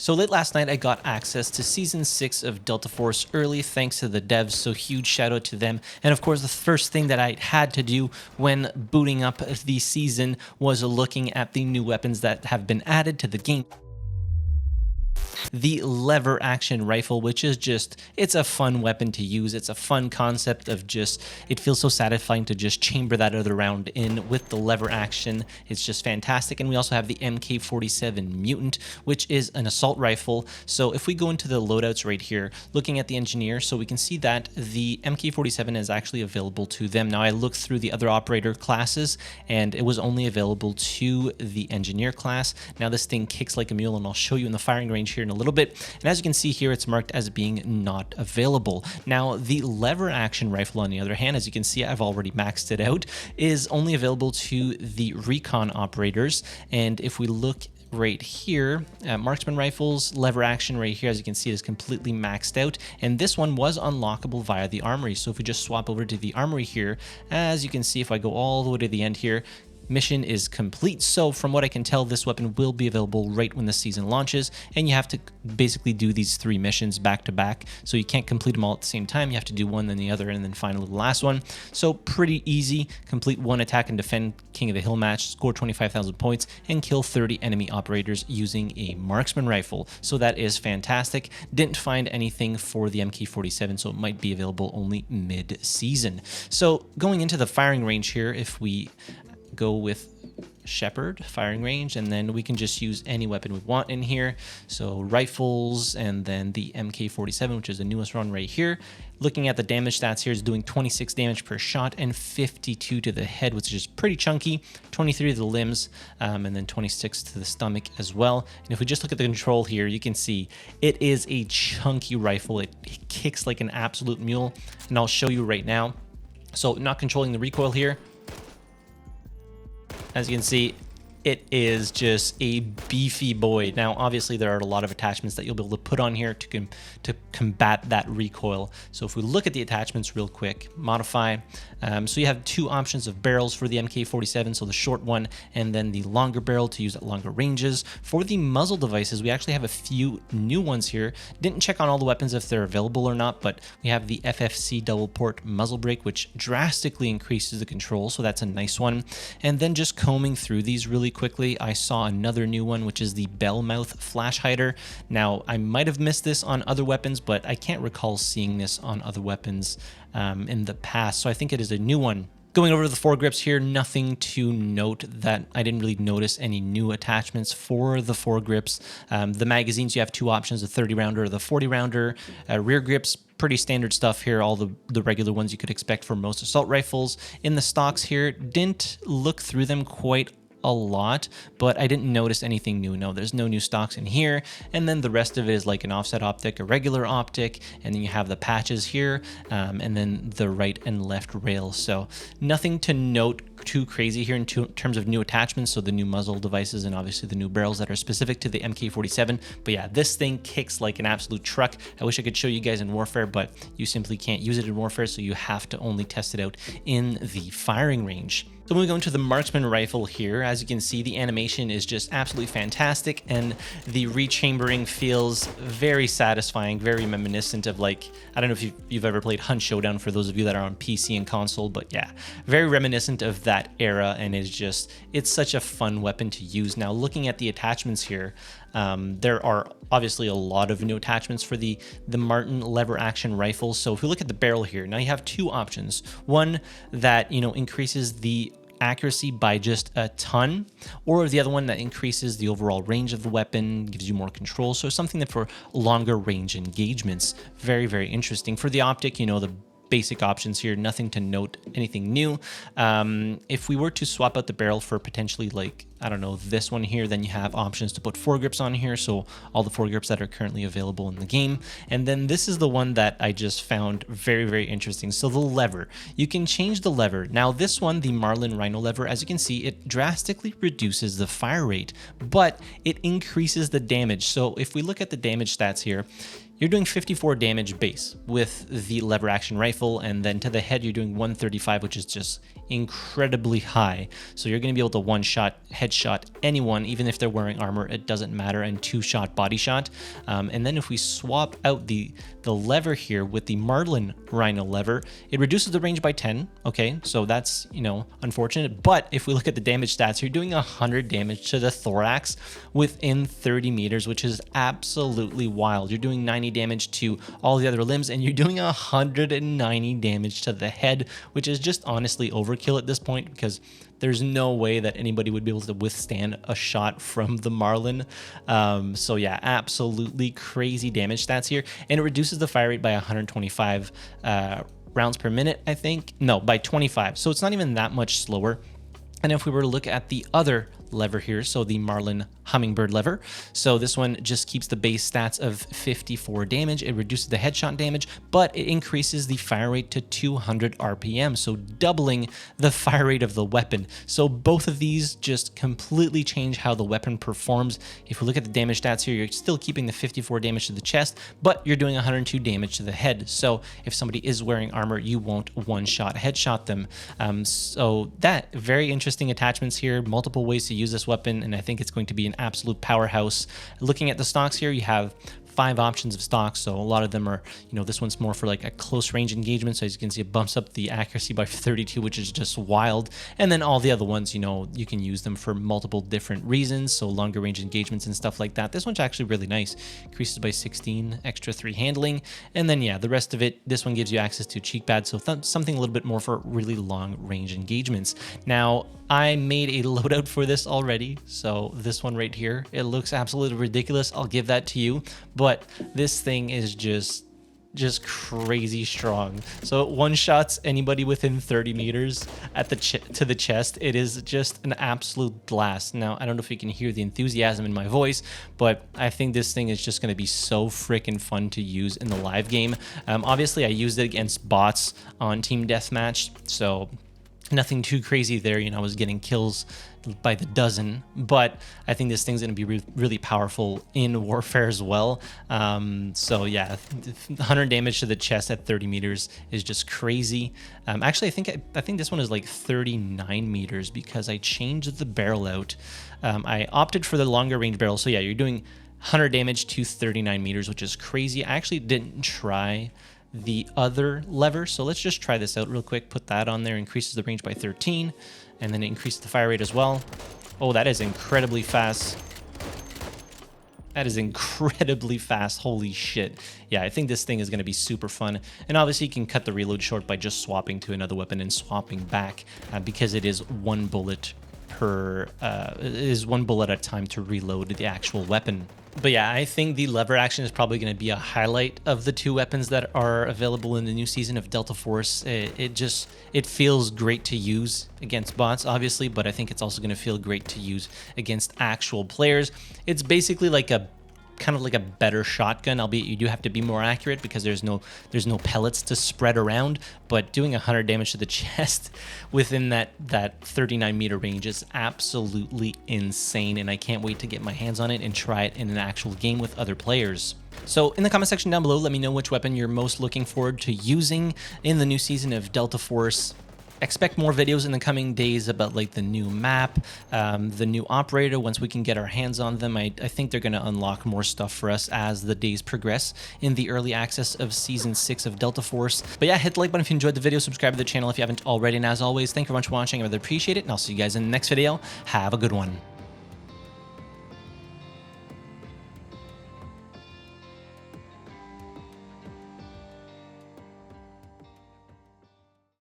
So late last night, I got access to Season 6 of Delta Force early thanks to the devs, so huge shout out to them. And of course, the first thing that I had to do when booting up the season was looking at the new weapons that have been added to the game. The Lever-Action Rifle, which is just, it's a fun weapon to use. It's a fun concept of just, it feels so satisfying to just chamber that other round in with the lever action. It's just fantastic. And we also have the MK47 Mutant, which is an assault rifle. So if we go into the loadouts right here, looking at the engineer, so we can see that the MK47 is actually available to them. Now I looked through the other operator classes and it was only available to the engineer class. Now this thing kicks like a mule, and I'll show you in the firing range here in a little bit. And as you can see here, it's marked as being not available. Now the lever action rifle, on the other hand, as you can see, I've already maxed it out, is only available to the recon operators. And if we look right here, marksman rifles, lever action right here, as you can see, is completely maxed out, and this one was unlockable via the armory. So if we just swap over to the armory here, as you can see, if I go all the way to the end here, mission is complete. So from what I can tell, this weapon will be available right when the season launches, and you have to basically do these 3 missions back to back, so you can't complete them all at the same time. You have to do one, then the other, and then finally the last one. So pretty easy. Complete 1 attack and defend King of the Hill match, score 25,000 points, and kill 30 enemy operators using a marksman rifle. So that is fantastic. Didn't find anything for the MK47, so it might be available only mid-season. So going into the firing range here, if we go with Shepherd firing range, and then we can just use any weapon we want in here. So rifles, and then the MK47, which is the newest one right here. Looking at the damage stats here, is doing 26 damage per shot and 52 to the head, which is pretty chunky, 23 to the limbs, and then 26 to the stomach as well. And if we just look at the control here, you can see it is a chunky rifle. It kicks like an absolute mule, and I'll show you right now. So not controlling the recoil here, as you can see, it is just a beefy boy. Now, obviously, there are a lot of attachments that you'll be able to put on here to combat that recoil. So if we look at the attachments real quick, modify. So you have 2 options of barrels for the MK47, so the short one and then the longer barrel to use at longer ranges. For the muzzle devices, we actually have a few new ones here. Didn't check on all the weapons if they're available or not, but we have the FFC double port muzzle brake, which drastically increases the control, so that's a nice one. And then just combing through these really quickly, I saw another new one, which is the bell mouth flash hider. Now, I might have missed this on other weapons, but I can't recall seeing this on other weapons in the past, so I think it is a new one. Going over to the foregrips here, nothing to note that I didn't really notice any new attachments for the foregrips. The magazines, you have 2 options, the 30 rounder or the 40 rounder. Rear grips, pretty standard stuff here, all the regular ones you could expect for most assault rifles. In the stocks here, didn't look through them quite a lot, but I didn't notice anything new. No, there's no new stocks in here. And then the rest of it is like an offset optic, a regular optic, and then you have the patches here, and then the right and left rails. So nothing to note too crazy here in terms of new attachments. So the new muzzle devices and obviously the new barrels that are specific to the MK47. But yeah, this thing kicks like an absolute truck. I wish I could show you guys in Warfare, but you simply can't use it in Warfare, so you have to only test it out in the firing range. So when we go into the marksman rifle here, as you can see, the animation is just absolutely fantastic, and the rechambering feels very satisfying, very reminiscent of, like, I don't know if you've ever played Hunt Showdown, for those of you that are on PC and console, but yeah, very reminiscent of that era, and it's such a fun weapon to use. Now, looking at the attachments here, there are obviously a lot of new attachments for the Marlin Lever-Action Rifle. So if we look at the barrel here, now you have 2 options. One that, increases the accuracy by just a ton, or the other one that increases the overall range of the weapon, gives you more control. So something that for longer range engagements, very, very interesting. For the optic, the basic options here, nothing to note, anything new. If we were to swap out the barrel for potentially, like, I don't know, this one here, then you have options to put foregrips on here, so all the foregrips that are currently available in the game. And then this is the one that I just found very, very interesting. So the lever, you can change the lever. Now this one, the Marlin Rhino lever, as you can see, it drastically reduces the fire rate, but it increases the damage. So if we look at the damage stats here, you're doing 54 damage base with the lever action rifle, and then to the head you're doing 135, which is just incredibly high. So you're going to be able to one-shot headshot anyone, even if they're wearing armor, it doesn't matter, and two-shot body shot. And then if we swap out the lever here with the Marlin Rhino lever, it reduces the range by 10. Okay, so that's, you know, unfortunate. But if we look at the damage stats, you're doing 100 damage to the thorax within 30 meters, which is absolutely wild. You're doing 90 damage to all the other limbs, and you're doing 190 damage to the head, which is just honestly overkill at this point, because there's no way that anybody would be able to withstand a shot from the Marlin. So yeah, absolutely crazy damage stats here. And it reduces the fire rate by 125 rounds per minute, I think. No, by 25. So it's not even that much slower. And if we were to look at the other lever here, so the Marlin Hummingbird lever, so this one just keeps the base stats of 54 damage. It reduces the headshot damage, but it increases the fire rate to 200 RPM, so doubling the fire rate of the weapon. So both of these just completely change how the weapon performs. If we look at the damage stats here, you're still keeping the 54 damage to the chest, but you're doing 102 damage to the head. So if somebody is wearing armor, you won't one-shot headshot them. So that, very interesting attachments here, multiple ways to use this weapon, and I think it's going to be an absolute powerhouse. Looking at the stocks here, you have 5 options of stocks, so a lot of them are, you know, this one's more for like a close range engagement, so as you can see it bumps up the accuracy by 32, which is just wild. And then all the other ones, you know, you can use them for multiple different reasons, so longer range engagements and stuff like that. This one's actually really nice, increases by 16, extra 3 handling, and then yeah, the rest of it, this one gives you access to cheek pads, so something a little bit more for really long range engagements. Now I made a loadout for this already, so this one right here, it looks absolutely ridiculous, I'll give that to you, but this thing is just crazy strong. So it one-shots anybody within 30 meters at the to the chest. It is just an absolute blast. Now, I don't know if you can hear the enthusiasm in my voice, but I think this thing is just going to be so freaking fun to use in the live game. Obviously, I used it against bots on Team Deathmatch, so nothing too crazy there. You know, I was getting kills by the dozen, but I think this thing's going to be really powerful in warfare as well. So yeah, 100 damage to the chest at 30 meters is just crazy. Actually, I think this one is like 39 meters because I changed the barrel out. I opted for the longer range barrel. So yeah, you're doing 100 damage to 39 meters, which is crazy. I actually didn't try the other lever, so let's just try this out real quick. Put that on there, increases the range by 13, and then it increases the fire rate as well. Oh, that is incredibly fast. That is incredibly fast. Holy shit. Yeah, I think this thing is going to be super fun. And obviously you can cut the reload short by just swapping to another weapon and swapping back, because it is one bullet per one bullet at a time to reload the actual weapon. But yeah, I think the lever action is probably going to be a highlight of the 2 weapons that are available in the new season of Delta Force. It feels great to use against bots, obviously, but I think it's also going to feel great to use against actual players. It's basically like a kind of like a better shotgun, albeit you do have to be more accurate because there's no pellets to spread around, but doing 100 damage to the chest within that 39 meter range is absolutely insane, and I can't wait to get my hands on it and try it in an actual game with other players. So in the comment section down below, let me know which weapon you're most looking forward to using in the new season of Delta Force. Expect more videos in the coming days about like the new map, the new operator. Once we can get our hands on them, I think they're going to unlock more stuff for us as the days progress in the early access of Season 6 of Delta Force. But yeah, hit the like button if you enjoyed the video, subscribe to the channel if you haven't already, and as always, thank you very much for watching. I really appreciate it, and I'll see you guys in the next video. Have a good one.